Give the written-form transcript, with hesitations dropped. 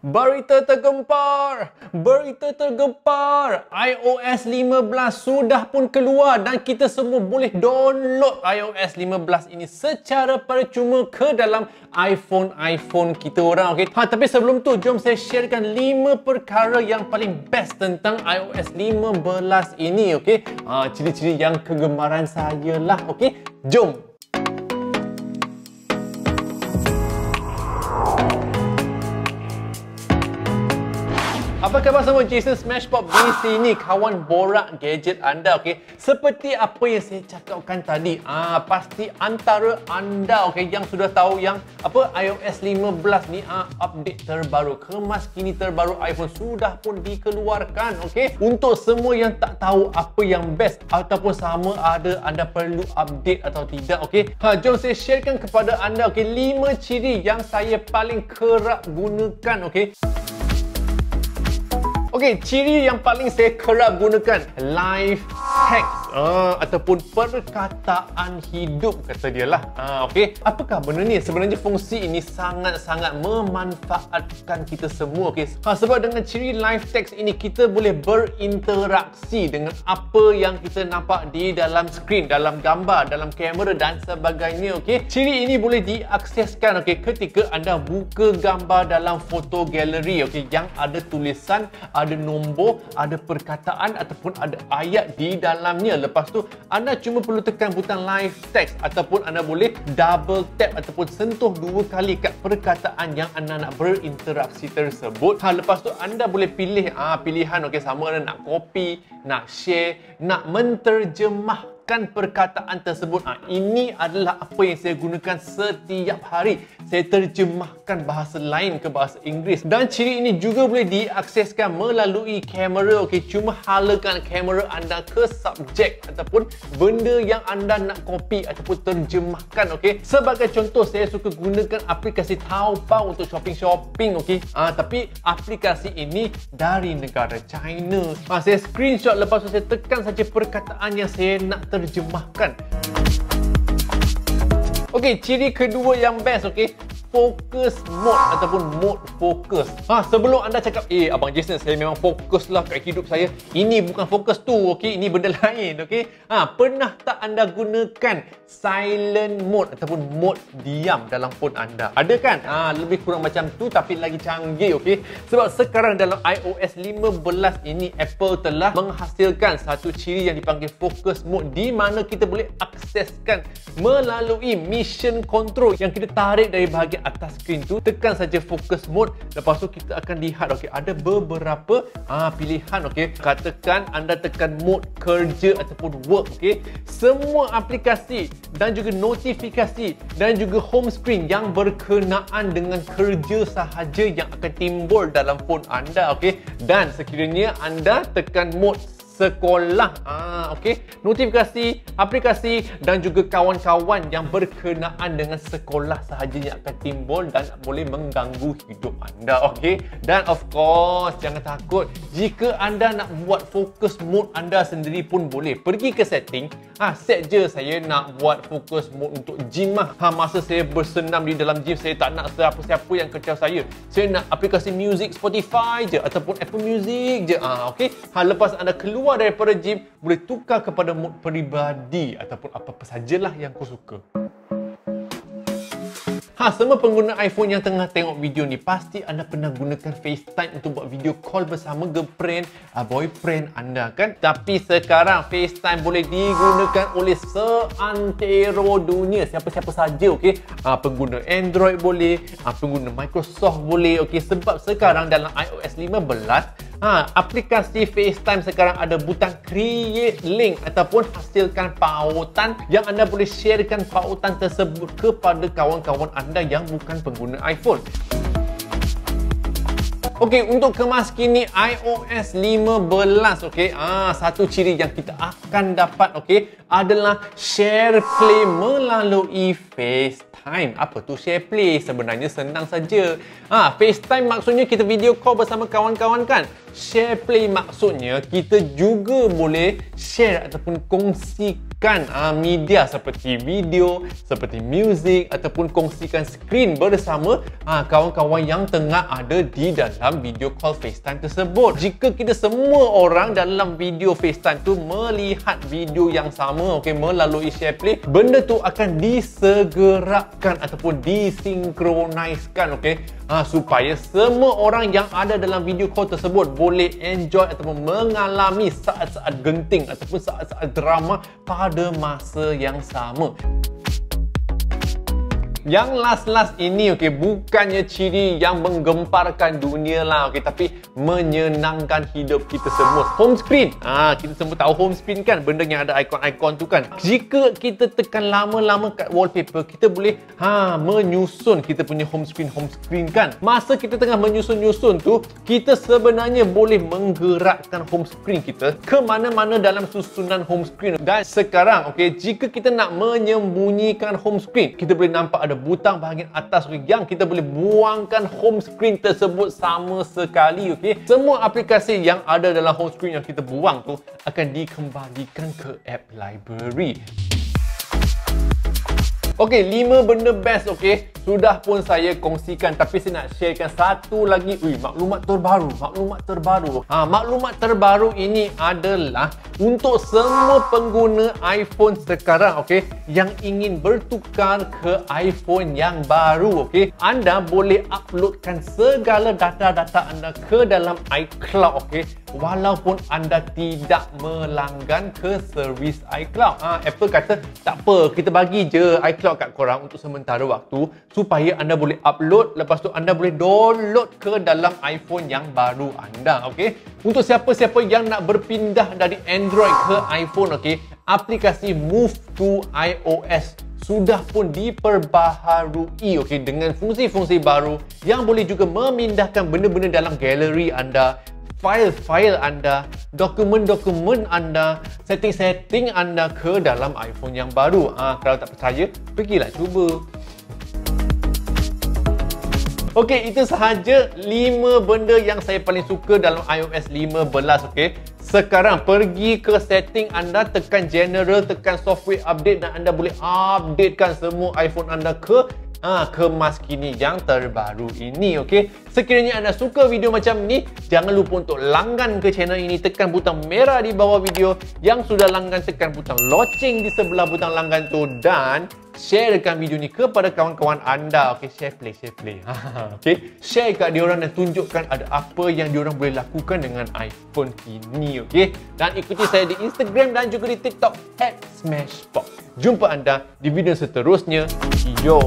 Berita tergempar! Berita tergempar! iOS 15 sudah pun keluar dan kita semua boleh download iOS 15 ini secara percuma ke dalam iPhone kita orang, okey. Tapi sebelum tu, jom saya sharekan 5 perkara yang paling best tentang iOS 15 ini, okey. Ciri-ciri yang kegemaran saya lah, okey. Jom! Apa khabar semua? Ciri SMashPop di sini, kawan borak gadget anda, okey. Seperti apa yang saya cakapkan tadi, pasti antara anda, okey, yang sudah tahu yang iOS 15 ni update terbaru, Kemaskini terbaru iPhone sudah pun dikeluarkan, okey. Untuk semua yang tak tahu apa yang best ataupun sama ada anda perlu update atau tidak, okey. Jom saya sharekan kepada anda, okey, 5 ciri yang saya paling kerap gunakan, okey. Okey, ciri yang paling saya kerap gunakan, live text ataupun perkataan hidup, kata dia lah. Okey, apakah benda ni? Sebenarnya fungsi ini sangat-sangat memanfaatkan kita semua, okey. Sebab dengan ciri live text ini kita boleh berinteraksi dengan apa yang kita nampak di dalam skrin, dalam gambar, dalam kamera dan sebagainya, okey. Ciri ini boleh diakseskan, okey, ketika anda buka gambar dalam foto galeri, okey, yang ada tulisan, ada nombor, ada perkataan ataupun ada ayat di dalamnya. Lepas tu anda cuma perlu tekan butang live text ataupun anda boleh double tap ataupun sentuh 2 kali kat perkataan yang anda nak berinteraksi tersebut. Lepas tu anda boleh pilih pilihan, okey, sama ada nak copy, nak share, nak menterjemahkan perkataan tersebut. Ini adalah apa yang saya gunakan setiap hari. Saya terjemahkan bahasa lain ke bahasa Inggeris. Dan ciri ini juga boleh diakseskan melalui kamera, okey. Cuma halakan kamera anda ke subjek ataupun benda yang anda nak copy ataupun terjemahkan, okey. Sebagai contoh, saya suka gunakan aplikasi Taobao untuk shopping, okey. Tapi aplikasi ini dari negara China. Saya screenshot, lepas tu saya tekan saja perkataan yang saya nak terjemahkan. Okey, ciri kedua yang best, okey, focus mode ataupun mode fokus. Sebelum anda cakap, Abang Jason, saya memang fokus lah kat hidup saya. Ini bukan fokus tu, okey, ini benda lain, okey. Pernah tak anda gunakan silent mode ataupun mode diam dalam phone anda? Ada kan? Lebih kurang macam tu tapi lagi canggih, okey. Sebab sekarang dalam iOS 15 ini Apple telah menghasilkan satu ciri yang dipanggil focus mode, di mana kita boleh akseskan melalui mission control yang kita tarik dari bahagian atas skrin tu. Tekan saja focus mode, lepas tu kita akan lihat, okey, ada beberapa pilihan, okey. Katakan anda tekan mode kerja ataupun work, okey. Semua aplikasi dan juga notifikasi dan juga home screen yang berkenaan dengan kerja sahaja yang akan timbul dalam phone anda, okey. Dan sekiranya anda tekan mode sekolah, okey, notifikasi, aplikasi dan juga kawan-kawan yang berkenaan dengan sekolah sahaja yang akan timbul dan boleh mengganggu hidup anda, okey. Dan of course, jangan takut, jika anda nak buat fokus mode anda sendiri pun boleh. Pergi ke setting, set je saya nak buat fokus mode untuk gym masa saya bersenam di dalam gym, saya tak nak siapa-siapa yang kecau saya. Saya nak aplikasi music Spotify je ataupun Apple Music je, okey. Lepas anda keluar daripada gym, boleh tukar kepada mode peribadi ataupun apa-apa sajalah yang kau suka. Semua pengguna iPhone yang tengah tengok video ni, pasti anda pernah gunakan FaceTime untuk buat video call bersama girlfriend, boyfriend anda kan? Tapi sekarang FaceTime boleh digunakan oleh seantero dunia, siapa-siapa saja, okey. Pengguna Android boleh, pengguna Microsoft boleh, okey. Sebab sekarang dalam iOS 15 aplikasi FaceTime sekarang ada butang create link ataupun hasilkan pautan yang anda boleh sharekan pautan tersebut kepada kawan-kawan anda yang bukan pengguna iPhone. Okey, untuk Kemaskini iOS 15, okey, satu ciri yang kita akan dapat, okey, adalah SHAREPLAY melalui FaceTime. Apa tu SHAREPLAY? Sebenarnya senang saja. FaceTime maksudnya kita video call bersama kawan-kawan kan? SHAREPLAY maksudnya kita juga boleh share ataupun kongsikan media seperti video, seperti music ataupun kongsikan skrin bersama kawan-kawan yang tengah ada di dalam video call FaceTime tersebut. Jika kita semua orang dalam video FaceTime tu melihat video yang sama, melalui SharePlay, benda tu akan disegerakan ataupun disinkroniskan, supaya semua orang yang ada dalam video call tersebut boleh enjoy ataupun mengalami saat-saat genting ataupun saat-saat drama pada masa yang sama. Yang last ini bukannya Ciri yang menggemparkan dunia lah, tapi menyenangkan hidup kita semua. Home screen. Kita semua tahu home screen kan, benda yang ada ikon-ikon tu kan. Jika kita tekan lama-lama kat wallpaper, kita boleh menyusun kita punya home screen kan. Masa kita tengah menyusun tu, kita sebenarnya boleh menggerakkan home screen kita ke mana-mana dalam susunan home screen. Dan sekarang jika kita nak menyembunyikan home screen, kita boleh nampak ada butang bahagian atas yang kita boleh buangkan home screen tersebut sama sekali. Semua aplikasi yang ada dalam home screen yang kita buang tu akan dikembalikan ke app library. 5 benda best sudah pun saya kongsikan, tapi saya nak sharekan satu lagi maklumat terbaru. Maklumat terbaru ini adalah untuk semua pengguna iPhone sekarang yang ingin bertukar ke iPhone yang baru. Anda boleh uploadkan segala data-data anda ke dalam iCloud walaupun anda tidak melanggan ke servis iCloud. Apple kata tak apa, kita bagi je iCloud kat korang untuk sementara waktu supaya anda boleh upload, lepas tu anda boleh download ke dalam iPhone yang baru anda. Untuk siapa-siapa yang nak berpindah dari Android ke iPhone, aplikasi Move to iOS sudah pun diperbaharui dengan fungsi-fungsi baru yang boleh juga memindahkan benda-benda dalam galeri anda, file-file anda, dokumen-dokumen anda, setting-setting anda ke dalam iPhone yang baru. Kalau tak percaya, pergilah cuba. Itu sahaja 5 benda yang saya paling suka dalam iOS 15. Sekarang pergi ke setting anda, tekan general, tekan software update dan anda boleh updatekan semua iPhone anda ke Kemaskini yang terbaru ini. Sekiranya anda suka video macam ni, jangan lupa untuk langgan ke channel ini, tekan butang merah di bawah video. Yang sudah langgan, tekan butang loceng di sebelah butang langgan tu dan sharekan video ni kepada kawan-kawan anda. SharePlay. Share kat diorang dan tunjukkan ada apa yang diorang boleh lakukan dengan iPhone kini. Dan ikuti saya di Instagram dan juga di TikTok @smashpop. Jumpa anda di video seterusnya. Yo.